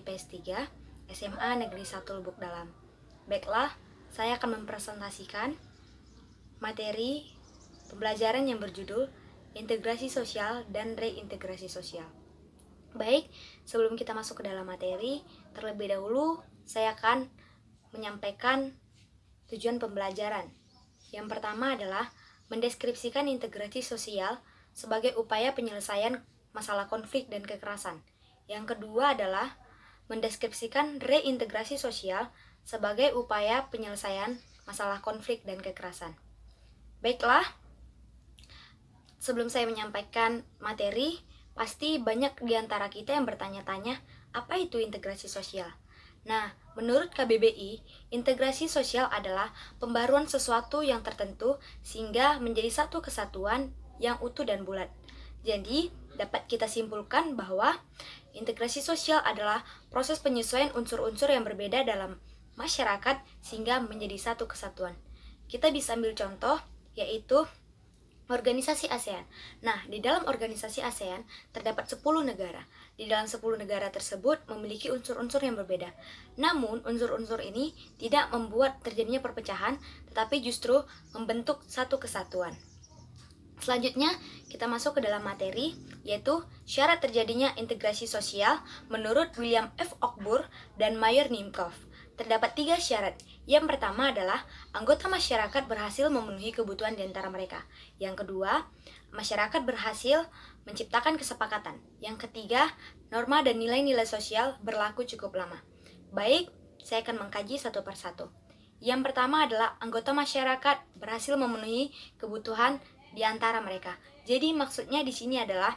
IPS 3, SMA Negeri 1 Lubuk Dalam. Baiklah, saya akan mempresentasikan materi pembelajaran yang berjudul Integrasi Sosial dan Reintegrasi Sosial. Baik, sebelum kita masuk ke dalam materi, terlebih dahulu saya akan menyampaikan tujuan pembelajaran. Yang pertama adalah mendeskripsikan integrasi sosial sebagai upaya penyelesaian masalah konflik dan kekerasan. Yang kedua adalah mendeskripsikan reintegrasi sosial sebagai upaya penyelesaian masalah konflik dan kekerasan. Baiklah, sebelum saya menyampaikan materi, pasti banyak di antara kita yang bertanya-tanya, apa itu integrasi sosial? Nah, menurut KBBI, integrasi sosial adalah pembaruan sesuatu yang tertentu sehingga menjadi satu kesatuan yang utuh dan bulat. Jadi, dapat kita simpulkan bahwa integrasi sosial adalah proses penyesuaian unsur-unsur yang berbeda dalam masyarakat sehingga menjadi satu kesatuan. Kita bisa ambil contoh, yaitu organisasi ASEAN. Nah, di dalam organisasi ASEAN terdapat 10 negara. Di dalam 10 negara tersebut memiliki unsur-unsur yang berbeda. Namun, unsur-unsur ini tidak membuat terjadinya perpecahan, tetapi justru membentuk satu kesatuan. Selanjutnya, kita masuk ke dalam materi, yaitu syarat terjadinya integrasi sosial menurut William F. Ockburn dan Mayer Nimkov. Terdapat 3 syarat. Yang pertama adalah anggota masyarakat berhasil memenuhi kebutuhan di antara mereka. Yang kedua, masyarakat berhasil menciptakan kesepakatan. Yang ketiga, norma dan nilai-nilai sosial berlaku cukup lama. Baik, saya akan mengkaji satu persatu. Yang pertama adalah anggota masyarakat berhasil memenuhi kebutuhan di antara mereka. Jadi maksudnya di sini adalah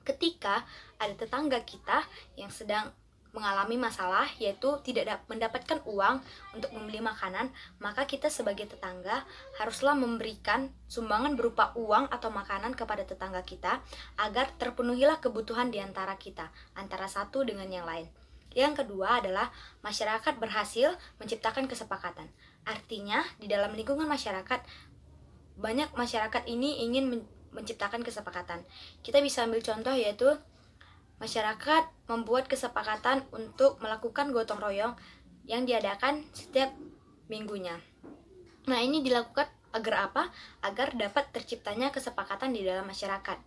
ketika ada tetangga kita yang sedang mengalami masalah, yaitu tidak mendapatkan uang untuk membeli makanan, maka kita sebagai tetangga haruslah memberikan sumbangan berupa uang atau makanan kepada tetangga kita agar terpenuhilah kebutuhan di antara kita, antara satu dengan yang lain. Yang kedua adalah masyarakat berhasil menciptakan kesepakatan. Artinya di dalam lingkungan masyarakat, banyak masyarakat ini ingin menciptakan kesepakatan. Kita bisa ambil contoh, yaitu masyarakat membuat kesepakatan untuk melakukan gotong royong yang diadakan setiap minggunya. Nah, ini dilakukan agar apa? Agar dapat terciptanya kesepakatan di dalam masyarakat.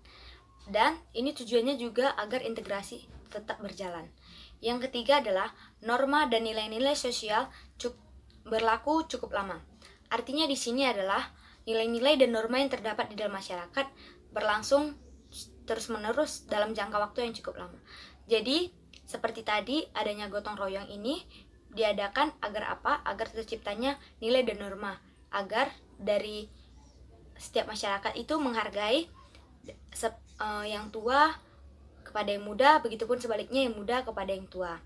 Dan ini tujuannya juga agar integrasi tetap berjalan. Yang ketiga adalah norma dan nilai-nilai sosial berlaku cukup lama. Artinya di sini adalah nilai-nilai dan norma yang terdapat di dalam masyarakat berlangsung terus-menerus dalam jangka waktu yang cukup lama. Jadi, seperti tadi, adanya gotong royong ini diadakan agar apa? Agar terciptanya nilai dan norma, agar dari setiap masyarakat itu menghargai yang tua kepada yang muda, begitupun sebaliknya yang muda kepada yang tua.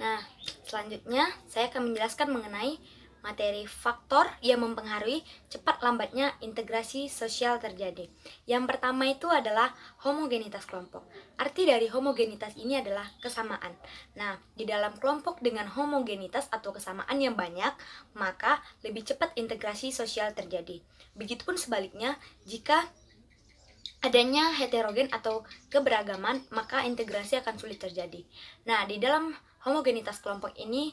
Nah, selanjutnya saya akan menjelaskan mengenai materi faktor yang mempengaruhi cepat lambatnya integrasi sosial terjadi. Yang pertama itu adalah homogenitas kelompok. Arti dari homogenitas ini adalah kesamaan. Nah, di dalam kelompok dengan homogenitas atau kesamaan yang banyak, maka lebih cepat integrasi sosial terjadi. Begitupun sebaliknya, jika adanya heterogen atau keberagaman, maka integrasi akan sulit terjadi. Nah, di dalam homogenitas kelompok ini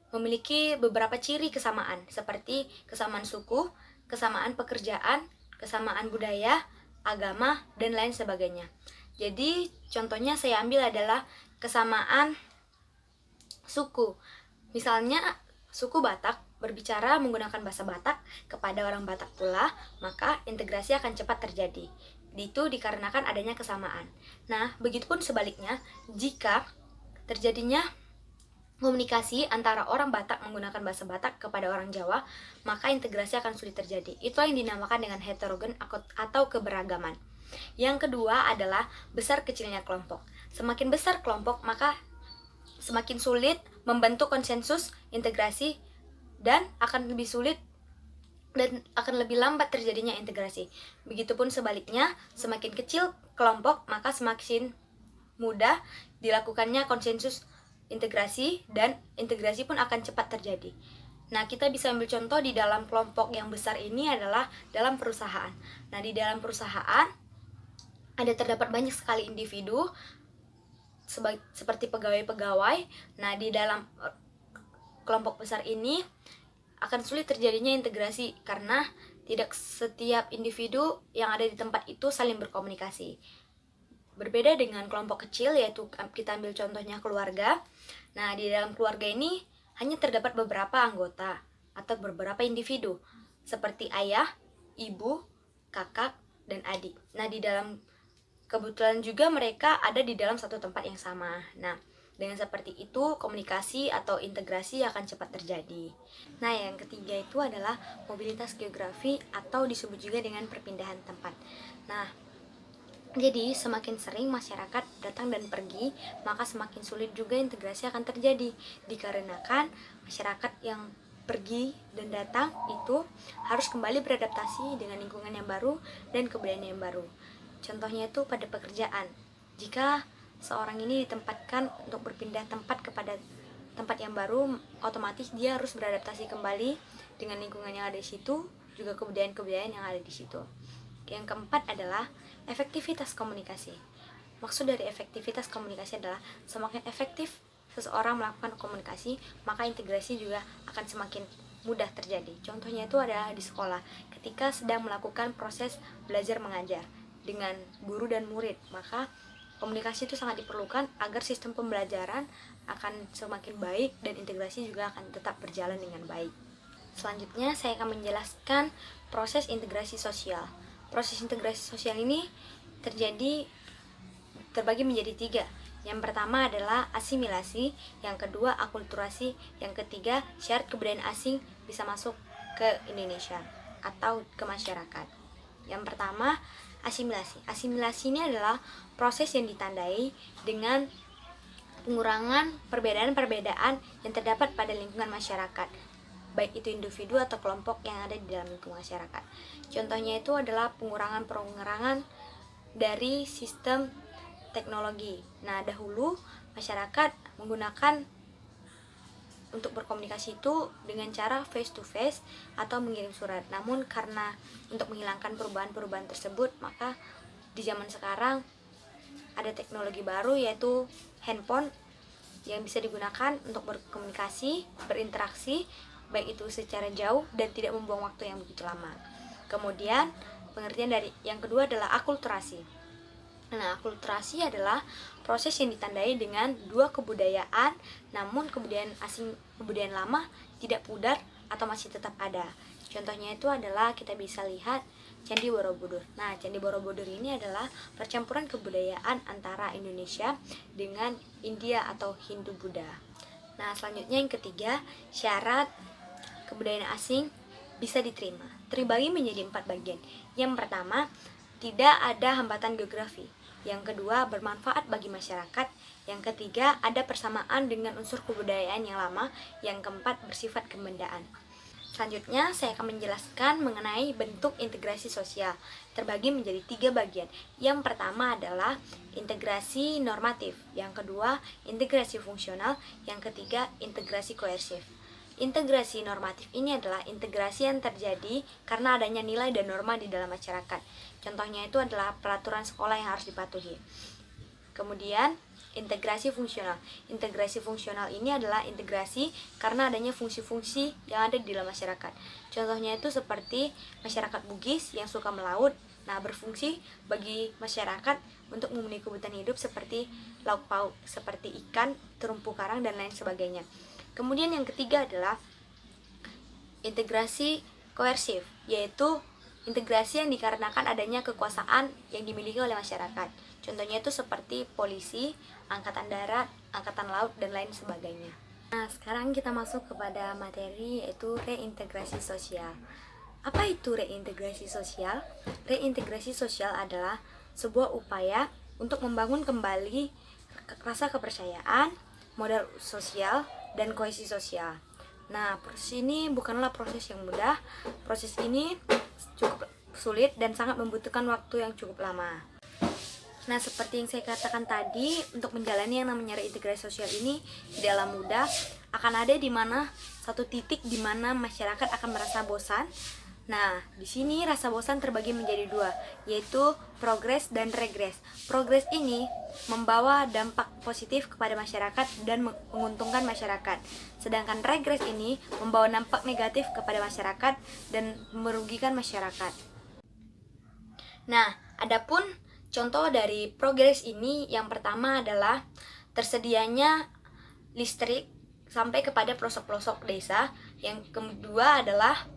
memiliki beberapa ciri kesamaan, seperti kesamaan suku, kesamaan pekerjaan, kesamaan budaya, agama, dan lain sebagainya. Jadi, contohnya saya ambil adalah kesamaan suku. Misalnya, suku Batak berbicara menggunakan bahasa Batak kepada orang Batak pula, maka integrasi akan cepat terjadi. Itu dikarenakan adanya kesamaan. Nah, begitupun sebaliknya, jika terjadinya komunikasi antara orang Batak menggunakan bahasa Batak kepada orang Jawa, maka integrasi akan sulit terjadi. Itu yang dinamakan dengan heterogen atau keberagaman. Yang kedua adalah besar kecilnya kelompok. Semakin besar kelompok, maka semakin sulit membentuk konsensus integrasi dan akan lebih sulit dan akan lebih lambat terjadinya integrasi. Begitupun sebaliknya, semakin kecil kelompok, maka semakin mudah dilakukannya konsensus integrasi, dan integrasi pun akan cepat terjadi. Nah, kita bisa ambil contoh di dalam kelompok yang besar ini adalah dalam perusahaan. Nah, di dalam perusahaan ada terdapat banyak sekali individu seperti pegawai-pegawai. Nah, di dalam kelompok besar ini akan sulit terjadinya integrasi karena tidak setiap individu yang ada di tempat itu saling berkomunikasi. Berbeda dengan kelompok kecil, yaitu kita ambil contohnya keluarga. Nah, di dalam keluarga ini hanya terdapat beberapa anggota atau beberapa individu seperti ayah, ibu, kakak, dan adik. Nah, di dalam kebetulan juga mereka ada di dalam satu tempat yang sama. Nah, dengan seperti itu, komunikasi atau integrasi akan cepat terjadi. Nah, yang ketiga itu adalah mobilitas geografi atau disebut juga dengan perpindahan tempat. Nah, jadi semakin sering masyarakat datang dan pergi, maka semakin sulit juga integrasi akan terjadi. Dikarenakan masyarakat yang pergi dan datang itu harus kembali beradaptasi dengan lingkungan yang baru dan kebudayaan yang baru. Contohnya itu pada pekerjaan. Jika seorang ini ditempatkan untuk berpindah tempat kepada tempat yang baru, otomatis dia harus beradaptasi kembali dengan lingkungan yang ada di situ, juga kebudayaan-kebudayaan yang ada di situ. Yang keempat adalah efektivitas komunikasi. Maksud dari efektivitas komunikasi adalah semakin efektif seseorang melakukan komunikasi, maka integrasi juga akan semakin mudah terjadi. Contohnya itu adalah di sekolah, ketika sedang melakukan proses belajar mengajar dengan guru dan murid, maka komunikasi itu sangat diperlukan agar sistem pembelajaran akan semakin baik dan integrasi juga akan tetap berjalan dengan baik. Selanjutnya saya akan menjelaskan proses integrasi sosial. Proses integrasi sosial ini terbagi menjadi 3. Yang pertama adalah asimilasi, yang kedua akulturasi, yang ketiga syarat kebudayaan asing bisa masuk ke Indonesia atau ke masyarakat. Yang pertama, asimilasi. Asimilasi ini adalah proses yang ditandai dengan pengurangan perbedaan-perbedaan yang terdapat pada lingkungan masyarakat, baik itu individu atau kelompok yang ada di dalam lingkungan masyarakat. Contohnya itu adalah pengurangan dari sistem teknologi. Nah, dahulu masyarakat menggunakan untuk berkomunikasi itu dengan cara face to face atau mengirim surat. Namun karena untuk menghilangkan perubahan-perubahan tersebut, maka di zaman sekarang ada teknologi baru yaitu handphone yang bisa digunakan untuk berkomunikasi, berinteraksi, baik itu secara jauh dan tidak membuang waktu yang begitu lama. Kemudian pengertian dari yang kedua adalah akulturasi. Nah, akulturasi adalah proses yang ditandai dengan 2 kebudayaan, namun kebudayaan asing, kebudayaan lama tidak pudar atau masih tetap ada. Contohnya itu adalah kita bisa lihat Candi Borobudur. Nah, Candi Borobudur ini adalah percampuran kebudayaan antara Indonesia dengan India atau Hindu-Buddha. Nah, selanjutnya yang ketiga, syarat kebudayaan asing bisa diterima. Terbagi menjadi 4 bagian. Yang pertama, tidak ada hambatan geografi. Yang kedua, bermanfaat bagi masyarakat. Yang ketiga, ada persamaan dengan unsur kebudayaan yang lama. Yang keempat, bersifat kebendaan. Selanjutnya, saya akan menjelaskan mengenai bentuk integrasi sosial. Terbagi menjadi 3 bagian. Yang pertama adalah integrasi normatif. Yang kedua, integrasi fungsional. Yang ketiga, integrasi koersif. Integrasi normatif ini adalah integrasi yang terjadi karena adanya nilai dan norma di dalam masyarakat. Contohnya itu adalah peraturan sekolah yang harus dipatuhi. Kemudian, integrasi fungsional. Integrasi fungsional ini adalah integrasi karena adanya fungsi-fungsi yang ada di dalam masyarakat. Contohnya itu seperti masyarakat Bugis yang suka melaut, nah berfungsi bagi masyarakat untuk memenuhi kebutuhan hidup seperti lauk pauk, seperti ikan, terumpu karang, dan lain sebagainya. Kemudian yang ketiga adalah integrasi koersif, yaitu integrasi yang dikarenakan adanya kekuasaan yang dimiliki oleh masyarakat. Contohnya itu seperti polisi, angkatan darat, angkatan laut, dan lain sebagainya. Nah, sekarang kita masuk kepada materi yaitu reintegrasi sosial. Apa itu reintegrasi sosial? Reintegrasi sosial adalah sebuah upaya untuk membangun kembali rasa kepercayaan, modal sosial, dan kohesi sosial. Nah, proses ini bukanlah proses yang mudah. Proses ini cukup sulit dan sangat membutuhkan waktu yang cukup lama. Nah, seperti yang saya katakan tadi, untuk menjalani yang namanya reintegrasi sosial ini tidaklah mudah. Akan ada di mana satu titik di mana masyarakat akan merasa bosan, Nah, di sini rasa bosan terbagi menjadi dua, yaitu progres dan regres. Progres ini membawa dampak positif kepada masyarakat dan menguntungkan masyarakat. Sedangkan regres ini membawa dampak negatif kepada masyarakat dan merugikan masyarakat. Nah, adapun contoh dari progres ini yang pertama adalah tersedianya listrik sampai kepada pelosok-pelosok desa. Yang kedua adalah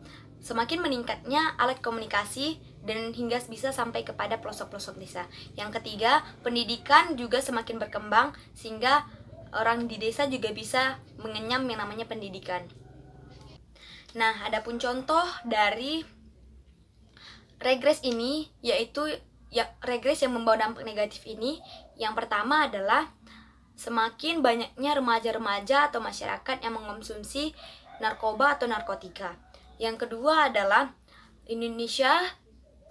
semakin meningkatnya alat komunikasi dan hingga bisa sampai kepada pelosok-pelosok desa. Yang ketiga, pendidikan juga semakin berkembang sehingga orang di desa juga bisa mengenyam yang namanya pendidikan. Nah, adapun contoh dari regres ini yaitu regres yang membawa dampak negatif ini, yang pertama adalah semakin banyaknya remaja-remaja atau masyarakat yang mengkonsumsi narkoba atau narkotika. Yang kedua adalah Indonesia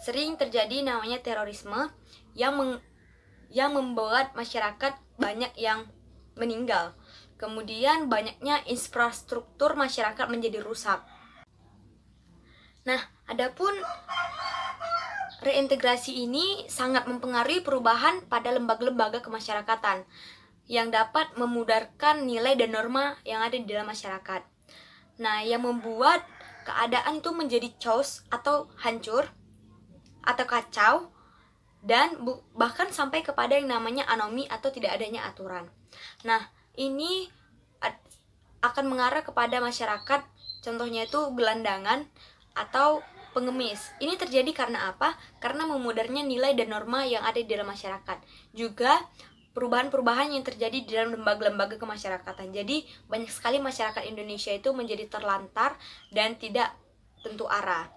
sering terjadi namanya terorisme yang membuat masyarakat banyak yang meninggal. Kemudian banyaknya infrastruktur masyarakat menjadi rusak. Nah, adapun reintegrasi ini sangat mempengaruhi perubahan pada lembaga-lembaga kemasyarakatan yang dapat memudarkan nilai dan norma yang ada di dalam masyarakat. Nah, yang membuat keadaan itu menjadi chaos atau hancur atau kacau dan bahkan sampai kepada yang namanya anomi atau tidak adanya aturan. Nah, ini akan mengarah kepada masyarakat, contohnya itu gelandangan atau pengemis. Ini terjadi karena apa? Karena memudarnya nilai dan norma yang ada di dalam masyarakat. Juga perubahan-perubahan yang terjadi di dalam lembaga-lembaga kemasyarakatan. Jadi banyak sekali masyarakat Indonesia itu menjadi terlantar dan tidak tentu arah.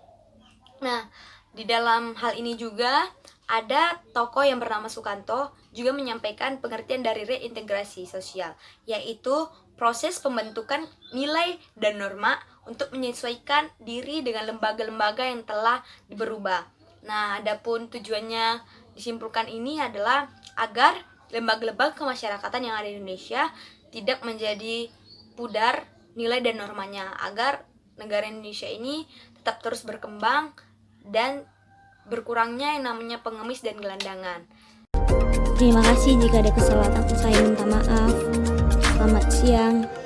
Nah, di dalam hal ini juga ada tokoh yang bernama Sukanto juga menyampaikan pengertian dari reintegrasi sosial, yaitu proses pembentukan nilai dan norma untuk menyesuaikan diri dengan lembaga-lembaga yang telah berubah. Nah, adapun tujuannya disimpulkan ini adalah agar lembaga-lembaga kemasyarakatan yang ada di Indonesia tidak menjadi pudar nilai dan normanya, agar negara Indonesia ini tetap terus berkembang dan berkurangnya yang namanya pengemis dan gelandangan. Terima kasih, jika ada kesalahan saya minta maaf. Selamat siang.